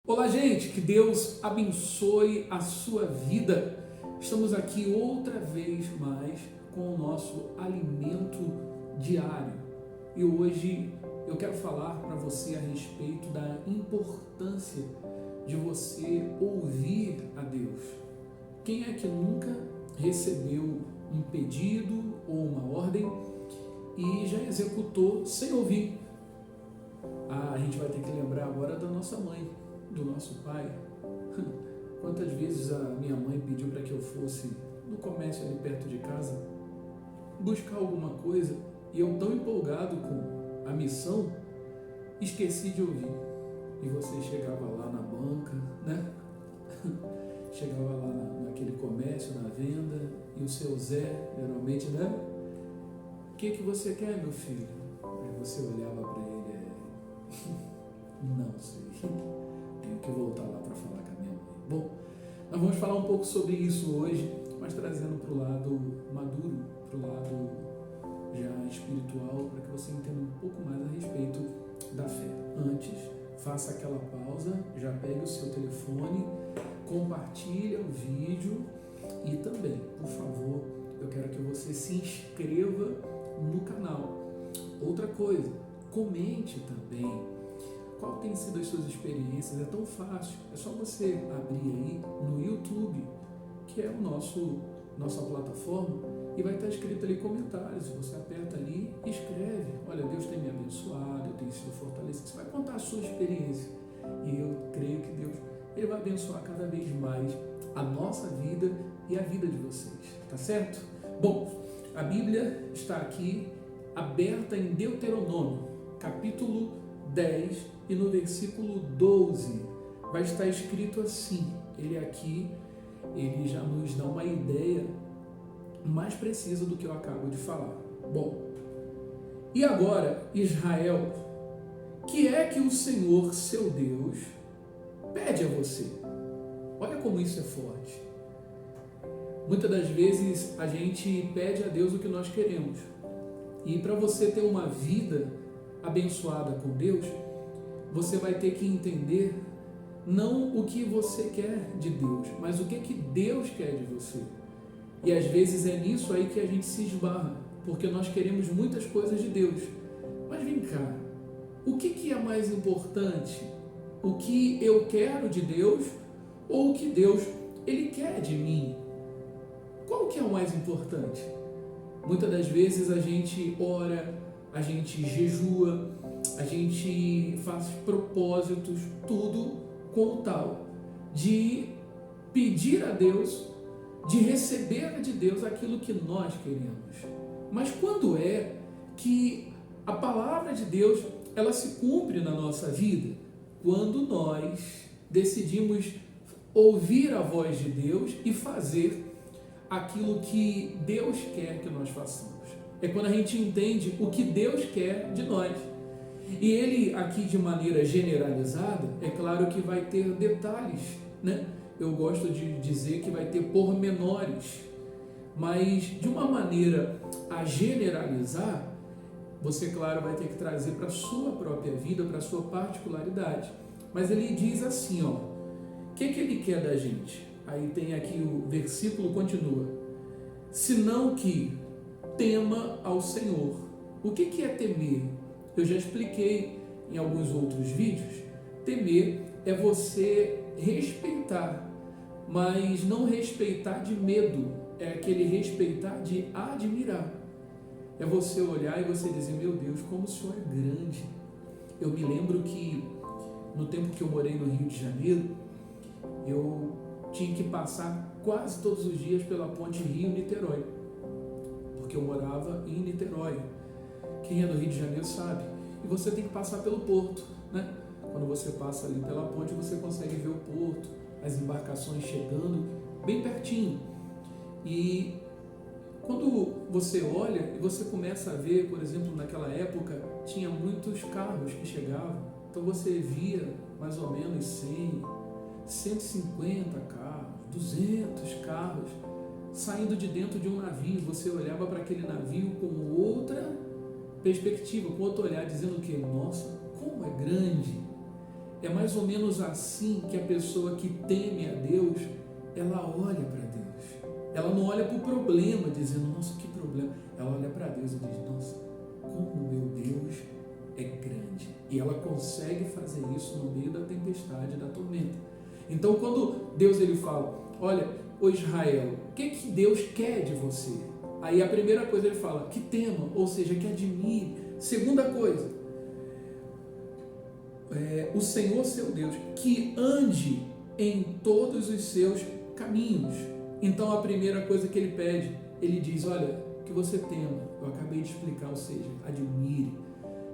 Olá, gente, que Deus abençoe a sua vida. Estamos aqui outra vez mais com o nosso alimento diário. E hoje eu quero falar para você a respeito da importância de você ouvir a Deus. Quem é que nunca recebeu um pedido ou uma ordem e já executou sem ouvir? A gente vai ter que lembrar agora da nossa mãe, do nosso pai. Quantas vezes a minha mãe pediu para que eu fosse no comércio ali perto de casa buscar alguma coisa e eu, tão empolgado com a missão, esqueci de ouvir. E você chegava lá na banca, né? Chegava lá naquele comércio, na venda, e o seu Zé, geralmente, né? O que você quer, meu filho? Aí você olhava para ele, não sei. Tenho que voltar lá para falar com a minha mãe. Bom, nós vamos falar um pouco sobre isso hoje, mas trazendo para o lado maduro, para o lado já espiritual, para que você entenda um pouco mais a respeito da fé. Antes, faça aquela pausa, já pegue o seu telefone, compartilhe o vídeo e também, por favor, eu quero que você se inscreva no canal. Outra coisa, comente também. Qual tem sido as suas experiências? É tão fácil, é só você abrir aí no YouTube, que é nossa plataforma, e vai estar escrito ali comentários. Você aperta ali e escreve: olha, Deus tem me abençoado, eu tenho sido fortalecido. Você vai contar a sua experiência e eu creio que Deus ele vai abençoar cada vez mais a nossa vida e a vida de vocês, tá certo? Bom, a Bíblia está aqui aberta em Deuteronômio, capítulo 10, e no versículo 12 vai estar escrito assim. Ele já nos dá uma ideia mais precisa do que eu acabo de falar. Bom, e agora, Israel, que é que o Senhor, seu Deus, pede a você? Olha como isso é forte. Muitas das vezes a gente pede a Deus o que nós queremos. E para você ter uma vida abençoada com Deus, você vai ter que entender não o que você quer de Deus, mas o que Deus quer de você. E às vezes é nisso aí que a gente se esbarra, porque nós queremos muitas coisas de Deus. Mas vem cá, o que é mais importante? O que eu quero de Deus ou o que Deus ele quer de mim? Qual que é o mais importante? Muitas das vezes a gente ora, a gente jejua, a gente faz propósitos, tudo com o tal de pedir a Deus, de receber de Deus aquilo que nós queremos. Mas quando é que a palavra de Deus ela se cumpre na nossa vida? Quando nós decidimos ouvir a voz de Deus e fazer aquilo que Deus quer que nós façamos. É quando a gente entende o que Deus quer de nós. E ele aqui de maneira generalizada, é claro que vai ter detalhes, né? Eu gosto de dizer que vai ter pormenores, mas de uma maneira a generalizar, você, claro, vai ter que trazer para a sua própria vida, para a sua particularidade. Mas ele diz assim, ó, o que ele quer da gente? Aí tem aqui o versículo continua: senão que tema ao Senhor. O que é temer? Eu já expliquei em alguns outros vídeos. Temer é você respeitar, mas não respeitar de medo, é aquele respeitar de admirar. É você olhar e você dizer: meu Deus, como o Senhor é grande. Eu me lembro que no tempo que eu morei no Rio de Janeiro, eu tinha que passar quase todos os dias pela ponte Rio-Niterói, porque eu morava em Niterói. Quem é do Rio de Janeiro sabe. E você tem que passar pelo porto, né? Quando você passa ali pela ponte, você consegue ver o porto, as embarcações chegando bem pertinho. E quando você olha e você começa a ver, por exemplo, naquela época, tinha muitos carros que chegavam. Então você via mais ou menos 100, 150 carros, 200 carros saindo de dentro de um navio. Você olhava para aquele navio com outra perspectiva, com outro olhar, dizendo que, nossa, como é grande. É mais ou menos assim que a pessoa que teme a Deus, ela olha para Deus. Ela não olha para o problema, dizendo, nossa, que problema. Ela olha para Deus e diz, nossa, como o meu Deus é grande. E ela consegue fazer isso no meio da tempestade, da tormenta. Então, quando Deus ele fala, olha, ô Israel, o que Deus quer de você? Aí a primeira coisa ele fala, que tema, ou seja, que admire. Segunda coisa, o Senhor seu Deus, que ande em todos os seus caminhos. Então a primeira coisa que ele pede, ele diz, olha, que você tema, eu acabei de explicar, ou seja, admire,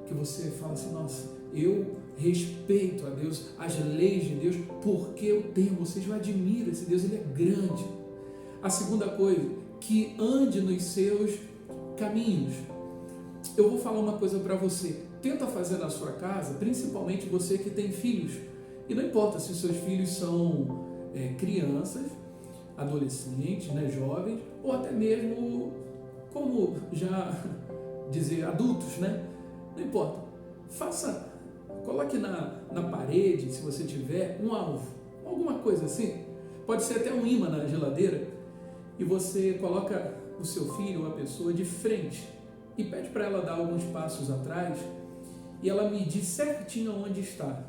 que você fala assim, nossa, eu respeito a Deus, as leis de Deus, porque eu temo, ou seja, eu admiro esse Deus, ele é grande. A segunda coisa, que ande nos seus caminhos. Eu vou falar uma coisa para você, tenta fazer na sua casa, principalmente você que tem filhos, e não importa se seus filhos são crianças, adolescentes, né, jovens, ou até mesmo, como já dizer, adultos, né? Não importa. Coloque na parede, se você tiver, um alvo, alguma coisa assim. Pode ser até um imã na geladeira, e você coloca o seu filho ou a pessoa de frente e pede para ela dar alguns passos atrás e ela medir certinho onde está.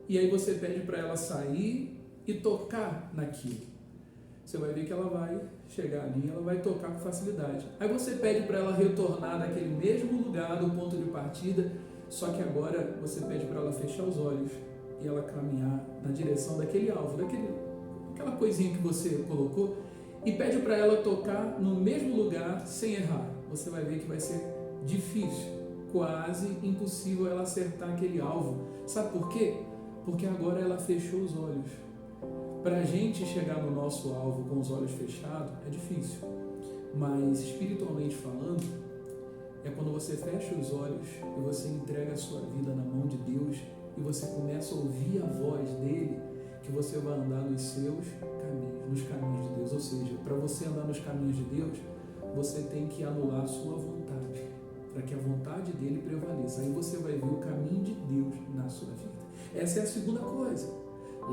E aí você pede para ela sair e tocar naquilo. Você vai ver que ela vai chegar ali, ela vai tocar com facilidade. Aí você pede para ela retornar naquele mesmo lugar do ponto de partida, só que agora você pede para ela fechar os olhos e ela caminhar na direção daquele alvo, aquela coisinha que você colocou, e pede para ela tocar no mesmo lugar sem errar. Você vai ver que vai ser difícil, quase impossível ela acertar aquele alvo. Sabe por quê? Porque agora ela fechou os olhos. Para a gente chegar no nosso alvo com os olhos fechados é difícil, mas espiritualmente falando, é quando você fecha os olhos e você entrega a sua vida na mão de Deus e você começa a ouvir a voz dele, que você vai andar nos seus caminhos, nos caminhos de Deus. Ou seja, para você andar nos caminhos de Deus, você tem que anular a sua vontade, para que a vontade dele prevaleça. Aí você vai ver o caminho de Deus na sua vida. Essa é a segunda coisa.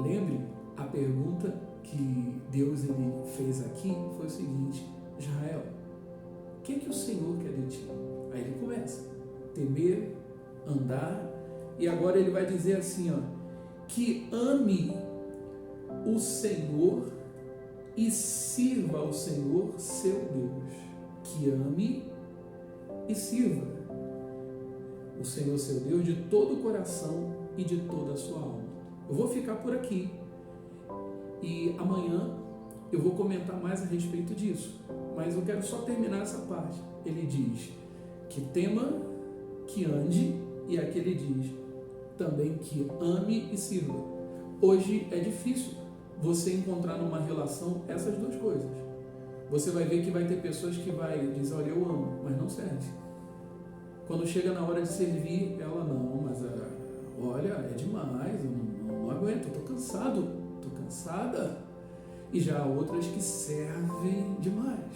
Lembre, a pergunta que Deus ele fez aqui foi o seguinte: Israel, o que o Senhor quer de ti? Aí ele começa a temer, andar, e agora ele vai dizer assim, ó, que ame o Senhor e sirva ao Senhor seu Deus. Que ame e sirva o Senhor seu Deus de todo o coração e de toda a sua alma. Eu vou ficar por aqui e amanhã eu vou comentar mais a respeito disso, mas eu quero só terminar essa parte. Ele diz que tema, que ande, e aqui ele diz também que ame e sirva. Hoje é difícil você encontrar numa relação essas duas coisas. Você vai ver que vai ter pessoas que vai dizer, olha, eu amo, mas não serve. Quando chega na hora de servir, ela não, mas olha, é demais, eu não aguento, eu estou cansado, estou cansada. E já há outras que servem demais.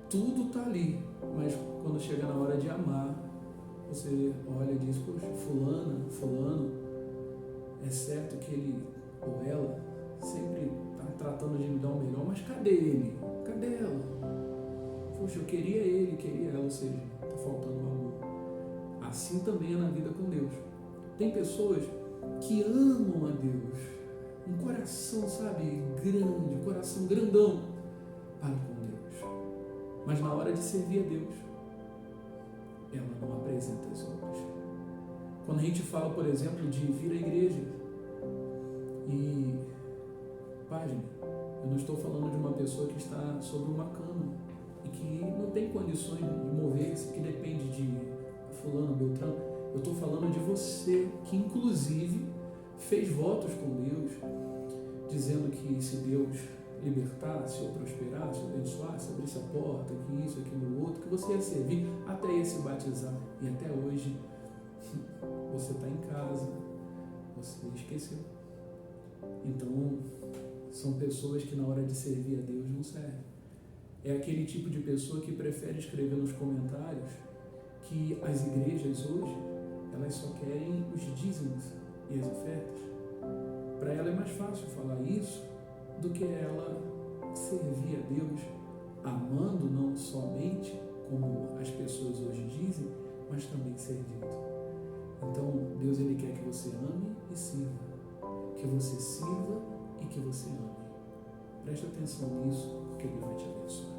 Tudo está ali, mas quando chega na hora de amar, você olha e diz, poxa, fulano, é certo que ele ou ela sempre está tratando de me dar o melhor, mas cadê ele? Cadê ela? Poxa, eu queria ele, queria ela, ou seja, está faltando amor. Assim também é na vida com Deus. Tem pessoas que amam a Deus, um coração, sabe, grande, um coração grandão para com Deus. Mas na hora de servir a Deus, ela não apresenta as obras. Quando a gente fala, por exemplo, de vir à igreja, e, página, eu não estou falando de uma pessoa que está sobre uma cama e que não tem condições de mover-se, que depende de fulano, beltrano. Eu estou falando de você que, inclusive, fez votos com Deus, dizendo que se Deus libertasse ou prosperasse, ou abençoasse, abrisse a porta, que isso, aquilo, outro, que você ia servir até ia se batizar. E até hoje, você está em casa, você esqueceu. Então, são pessoas que na hora de servir a Deus não servem. É aquele tipo de pessoa que prefere escrever nos comentários que as igrejas hoje, elas só querem os dízimos e as ofertas, para ela é mais fácil falar isso do que ela servir a Deus, amando não somente como as pessoas hoje dizem, mas também servindo. Então, Deus ele quer que você ame e sirva, que você sirva e que você ame. Preste atenção nisso, porque Deus vai te abençoar.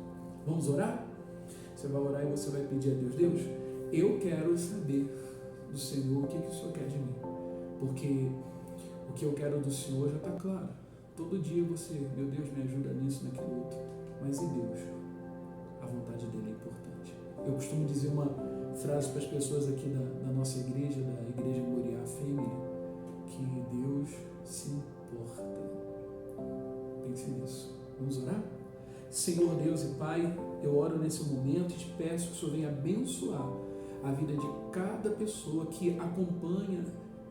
Vamos orar? Você vai orar e você vai pedir a Deus: Deus, eu quero saber do Senhor o que o Senhor quer de mim, porque o que eu quero do Senhor já está claro. Todo dia você, meu Deus, me ajuda nisso, naquilo outro. Mas e Deus? A vontade dele é importante. Eu costumo dizer uma frase para as pessoas aqui da nossa igreja, da Igreja Moriá Family, que Deus se importa. Pense nisso. Vamos orar? Senhor Deus e Pai, eu oro nesse momento e te peço que o Senhor venha abençoar a vida de cada pessoa que acompanha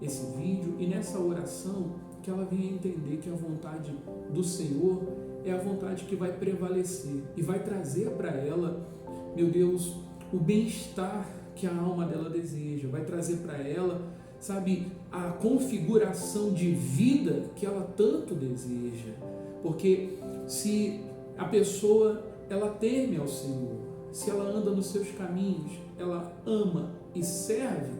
esse vídeo e nessa oração que ela venha entender que a vontade do Senhor é a vontade que vai prevalecer e vai trazer para ela, meu Deus, o bem-estar que a alma dela deseja, vai trazer para ela, sabe, a configuração de vida que ela tanto deseja. Porque se a pessoa, ela teme ao Senhor, se ela anda nos seus caminhos, ela ama e serve,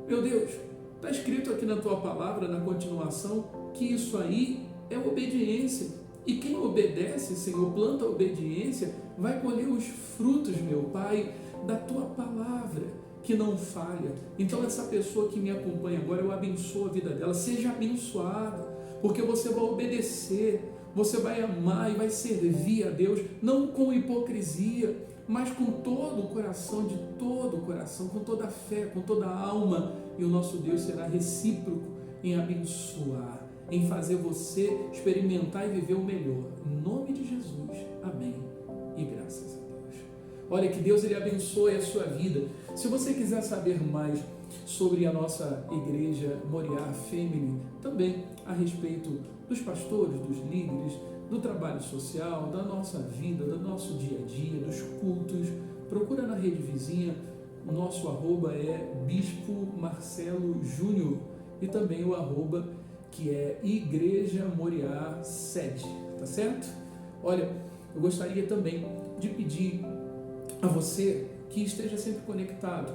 meu Deus, está escrito aqui na tua palavra, na continuação, que isso aí é obediência. E quem obedece, Senhor, planta obediência, vai colher os frutos, meu Pai, da tua palavra, que não falha. Então essa pessoa que me acompanha agora, eu abençoo a vida dela, seja abençoada, porque você vai obedecer, você vai amar e vai servir a Deus, não com hipocrisia, mas com todo o coração, de todo o coração, com toda a fé, com toda a alma, e o nosso Deus será recíproco em abençoar, em fazer você experimentar e viver o melhor. Em nome de Jesus, amém e graças a Deus. Olha, que Deus ele abençoe a sua vida. Se você quiser saber mais sobre a nossa igreja Moriá Family, também a respeito dos pastores, dos líderes, do trabalho social, da nossa vida, do nosso dia a dia, dos cultos, procura na rede vizinha. O nosso arroba é Bispo Marcelo Júnior e também o arroba que é Igreja Moriá Sede, tá certo? Olha, eu gostaria também de pedir a você que esteja sempre conectado.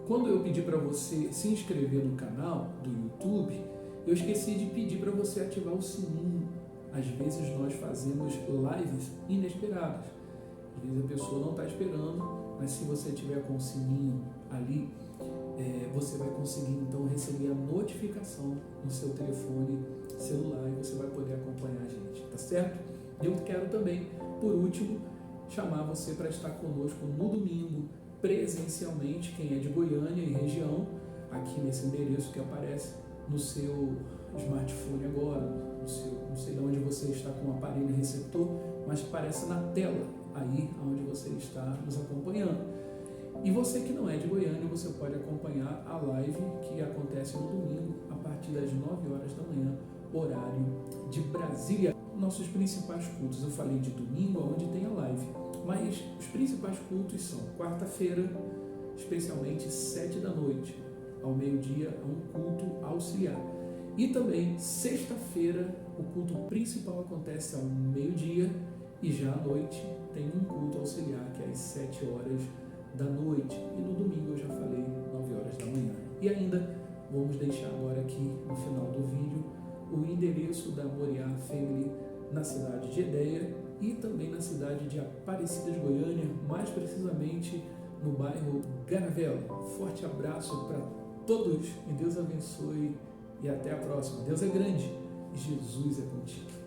Quando eu pedi para você se inscrever no canal do YouTube, eu esqueci de pedir para você ativar o sininho. Às vezes nós fazemos lives inesperadas. Às vezes a pessoa não está esperando, mas se você tiver com o sininho ali, você vai conseguir então receber a notificação no seu telefone celular e você vai poder acompanhar a gente, tá certo? Eu quero também, por último, chamar você para estar conosco no domingo, presencialmente, quem é de Goiânia e região, aqui nesse endereço que aparece no seu smartphone agora, não sei de onde você está com o aparelho receptor, mas aparece na tela aí onde você está nos acompanhando. E você que não é de Goiânia, você pode acompanhar a live que acontece no domingo a partir das 9 horas da manhã, horário de Brasília. Nossos principais cultos, eu falei de domingo, onde tem a live, mas os principais cultos são quarta-feira, especialmente 7 da noite, ao meio-dia, um culto auxiliar. E também sexta-feira, o culto principal acontece ao meio-dia e já à noite tem um culto auxiliar que é às 7 horas da noite. E no domingo eu já falei 9 horas da manhã. E ainda vamos deixar agora aqui no final do vídeo o endereço da Moriá Family na cidade de Edéia e também na cidade de Aparecida de Goiânia, mais precisamente no bairro Garavela. Forte abraço para todos e Deus abençoe e até a próxima. Deus é grande e Jesus é contigo.